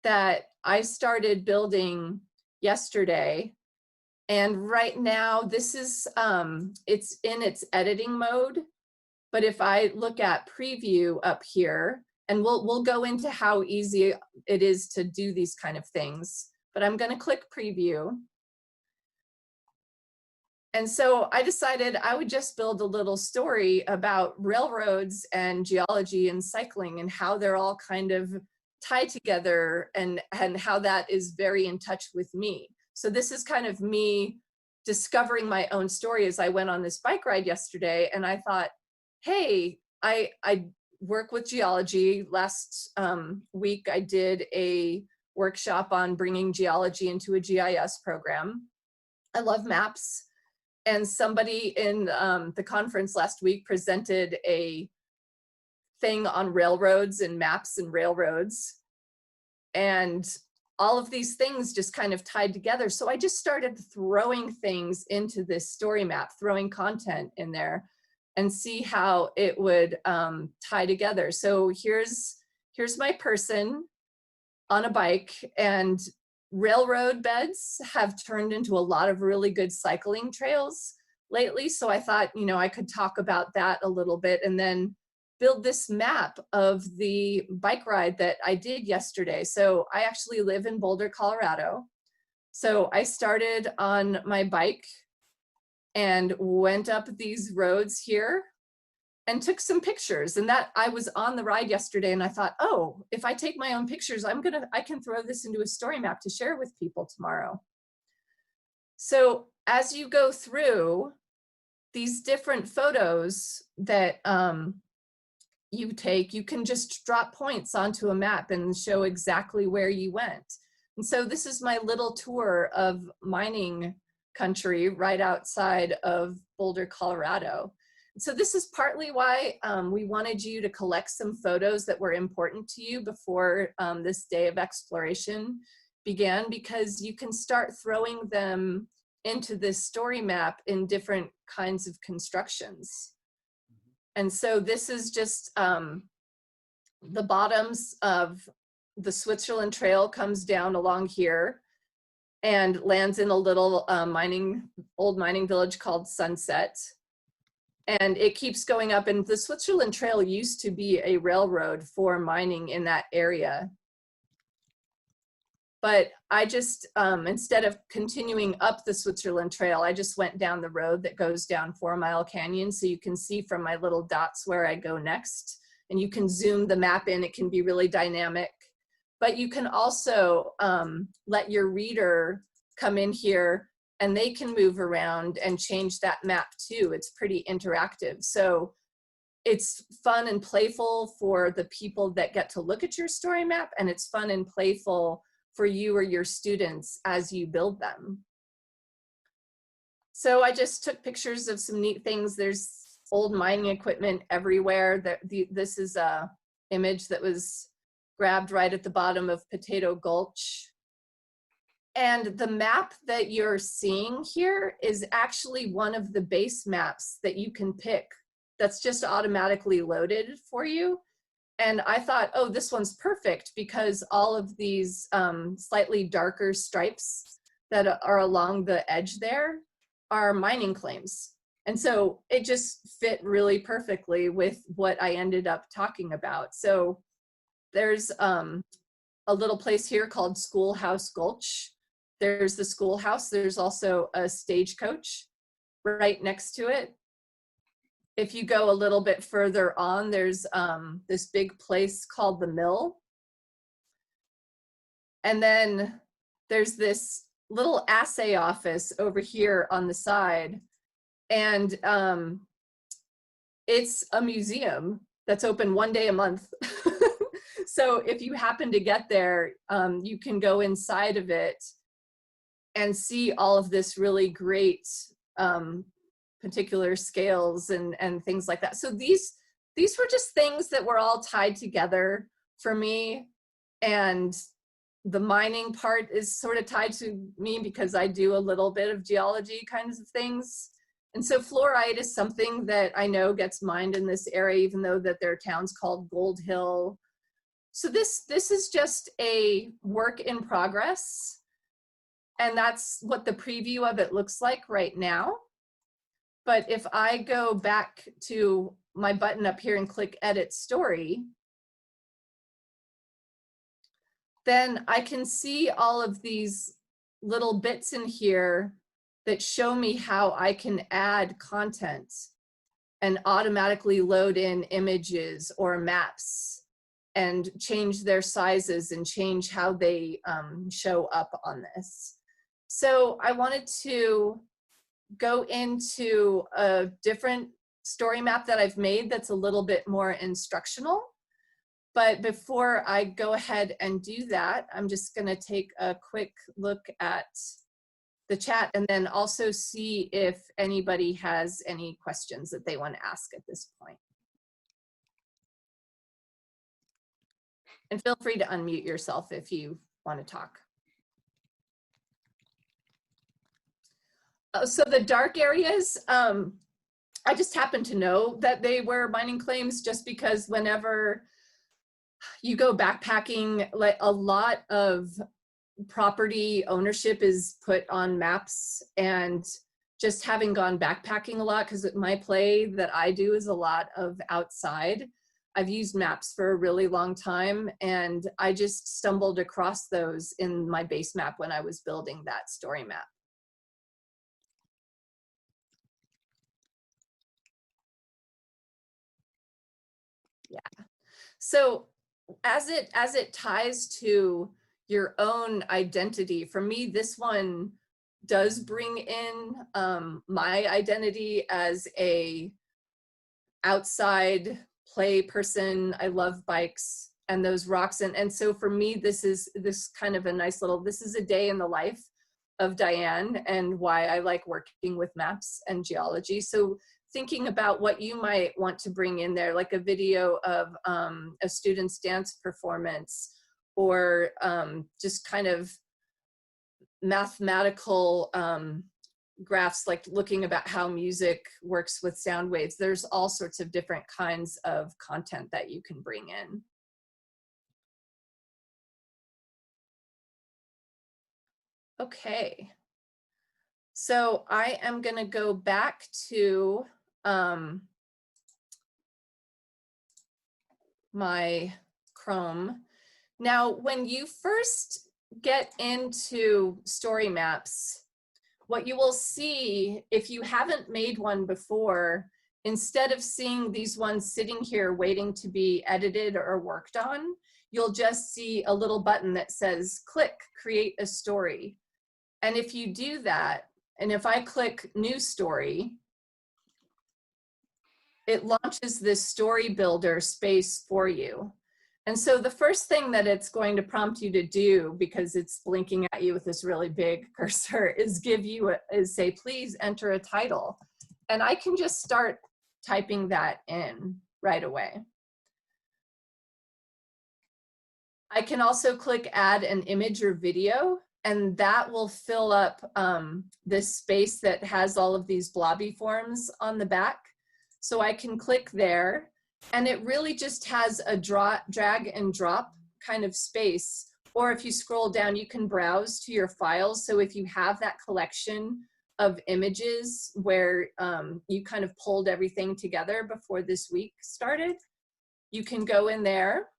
that I started building yesterday. And right now this is, it's in its editing mode. But if I look at preview up here, and we'll go into how easy it is to do these kind of things, but I'm gonna click preview. And so I decided I would just build a little story about railroads and geology and cycling and how they're all kind of tied together, and how that is very in touch with me. So this is kind of me discovering my own story as I went on this bike ride yesterday, and I thought, hey, I work with geology. Last week I did a workshop on bringing geology into a GIS program. I love maps. And somebody in the conference last week presented a thing on railroads and maps and railroads. And all of these things just kind of tied together. So I just started throwing things into this story map, throwing content in there, and see how it would tie together. So here's my person on a bike, and railroad beds have turned into a lot of really good cycling trails lately. So I thought, you know, I could talk about that a little bit and then build this map of the bike ride that I did yesterday. So I actually live in Boulder, Colorado. So I started on my bike and went up these roads here and took some pictures. And that I was on the ride yesterday, and I thought, oh, if I take my own pictures, I can throw this into a story map to share with people tomorrow. So as you go through these different photos that you take, you can just drop points onto a map and show exactly where you went. And so this is my little tour of mining country right outside of Boulder, Colorado. So this is partly why we wanted you to collect some photos that were important to you before this day of exploration began, because you can start throwing them into this story map in different kinds of constructions. And so this is just the bottoms of the Switzerland Trail comes down along here and lands in a little old mining village called Sunset. And it keeps going up, and the Switzerland Trail used to be a railroad for mining in that area. But I just, instead of continuing up the Switzerland Trail, I just went down the road that goes down 4 Mile Canyon. So you can see from my little dots where I go next, and you can zoom the map in. It can be really dynamic, but you can also let your reader come in here and they can move around and change that map too. It's pretty interactive. So it's fun and playful for the people that get to look at your story map, and it's fun and playful for you or your students as you build them. So I just took pictures of some neat things. There's old mining equipment everywhere. This is a image that was grabbed right at the bottom of Potato Gulch. And the map that you're seeing here is actually one of the base maps that you can pick that's just automatically loaded for you. And I thought, oh, this one's perfect because all of these slightly darker stripes that are along the edge there are mining claims. And so it just fit really perfectly with what I ended up talking about. So there's a little place here called Schoolhouse Gulch. There's the schoolhouse. There's also a stagecoach right next to it. If you go a little bit further on, there's this big place called the mill. And then there's this little assay office over here on the side. And it's a museum that's open 1 day a month. So if you happen to get there, you can go inside of it and see all of this really great particular scales and things like that. So these were just things that were all tied together for me. And the mining part is sort of tied to me because I do a little bit of geology kinds of things. And so fluorite is something that I know gets mined in this area, even though that there are towns called Gold Hill, So this is just a work in progress, and that's what the preview of it looks like right now. But if I go back to my button up here and click Edit Story, then I can see all of these little bits in here that show me how I can add content and automatically load in images or maps and change their sizes and change how they show up on this. So I wanted to go into a different story map that I've made that's a little bit more instructional. But before I go ahead and do that, I'm just going to take a quick look at the chat and then also see if anybody has any questions that they want to ask at this point. And feel free to unmute yourself if you want to talk. So the dark areas, I just happen to know that they were mining claims just because whenever you go backpacking, like a lot of property ownership is put on maps, and just having gone backpacking a lot, because my play that I do is a lot of outside, I've used maps for a really long time, and I just stumbled across those in my base map when I was building that story map. Yeah. So as it ties to your own identity, for me, this one does bring in my identity as a outside play person. I love bikes and those rocks. And so for me, this is kind of a nice little, this is a day in the life of Diane and why I like working with maps and geology. So thinking about what you might want to bring in there, like a video of a student's dance performance, or just kind of mathematical graphs, like looking about how music works with sound waves. There's all sorts of different kinds of content that you can bring in. Okay. So I am going to go back to my Chrome. Now, when you first get into story maps, what you will see, if you haven't made one before, instead of seeing these ones sitting here waiting to be edited or worked on, you'll just see a little button that says, click, create a story. And if you do that, and if I click new story, it launches this story builder space for you. And so the first thing that it's going to prompt you to do, because it's blinking at you with this really big cursor, is say, please enter a title. And I can just start typing that in right away. I can also click add an image or video, and that will fill up this space that has all of these blobby forms on the back. So I can click there, and it really just has a drag and drop kind of space. Or if you scroll down, you can browse to your files. So if you have that collection of images where you kind of pulled everything together before this week started, you can go in there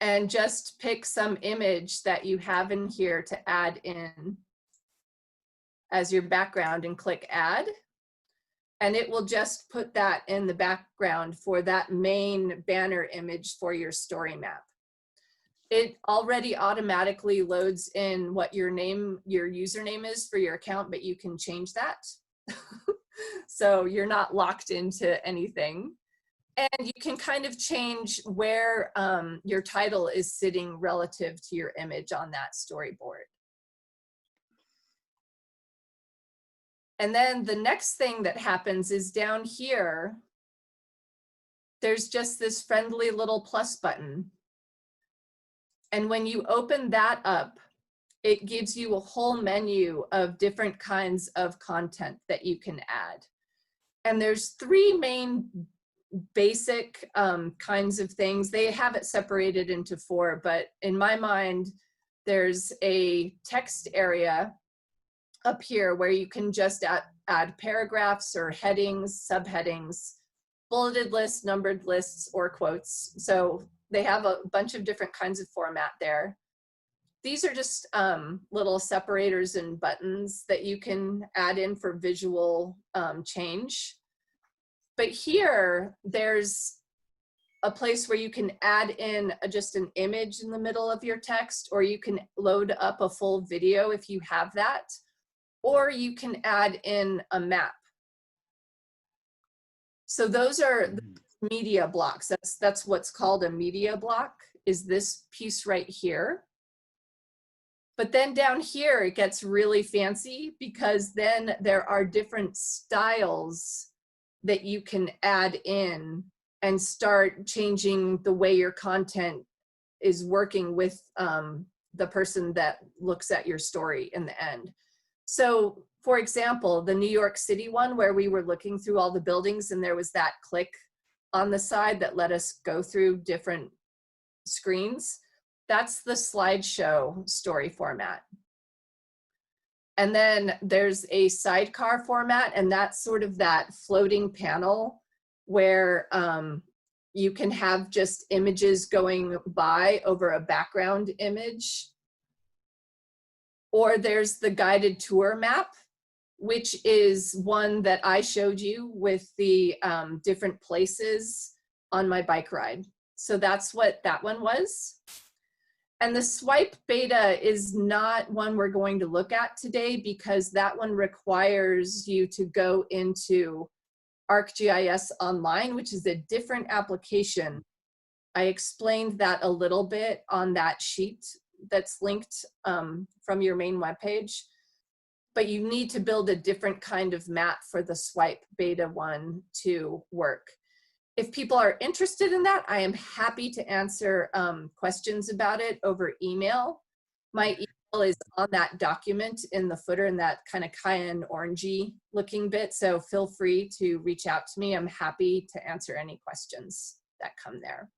and just pick some image that you have in here to add in as your background and click add. And it will just put that in the background for that main banner image for your story map. It already automatically loads in what your username is for your account, but you can change that. So you're not locked into anything. And you can kind of change where your title is sitting relative to your image on that storyboard. And then the next thing that happens is down here, there's just this friendly little plus button. And when you open that up, it gives you a whole menu of different kinds of content that you can add. And there's three main basic kinds of things. They have it separated into 4, but in my mind, there's a text area up here where you can just add paragraphs or headings, subheadings, bulleted lists, numbered lists, or quotes. So they have a bunch of different kinds of format there. These are just little separators and buttons that you can add in for visual change. But here, there's a place where you can add in just an image in the middle of your text, or you can load up a full video if you have that, or you can add in a map. So those are the media blocks. That's what's called a media block, is this piece right here. But then down here, it gets really fancy, because then there are different styles that you can add in and start changing the way your content is working with the person that looks at your story in the end. So for example, the New York City one, where we were looking through all the buildings and there was that click on the side that let us go through different screens, that's the slideshow story format. And then there's a sidecar format, and that's sort of that floating panel where you can have just images going by over a background image. Or there's the guided tour map, which is one that I showed you with the different places on my bike ride. So that's what that one was. And the swipe beta is not one we're going to look at today, because that one requires you to go into ArcGIS Online, which is a different application. I explained that a little bit on that sheet that's linked from your main webpage. But you need to build a different kind of map for the swipe beta one to work. If people are interested in that, I am happy to answer questions about it over email. My email is on that document in the footer, in that kind of cayenne orangey looking bit. So feel free to reach out to me. I'm happy to answer any questions that come there.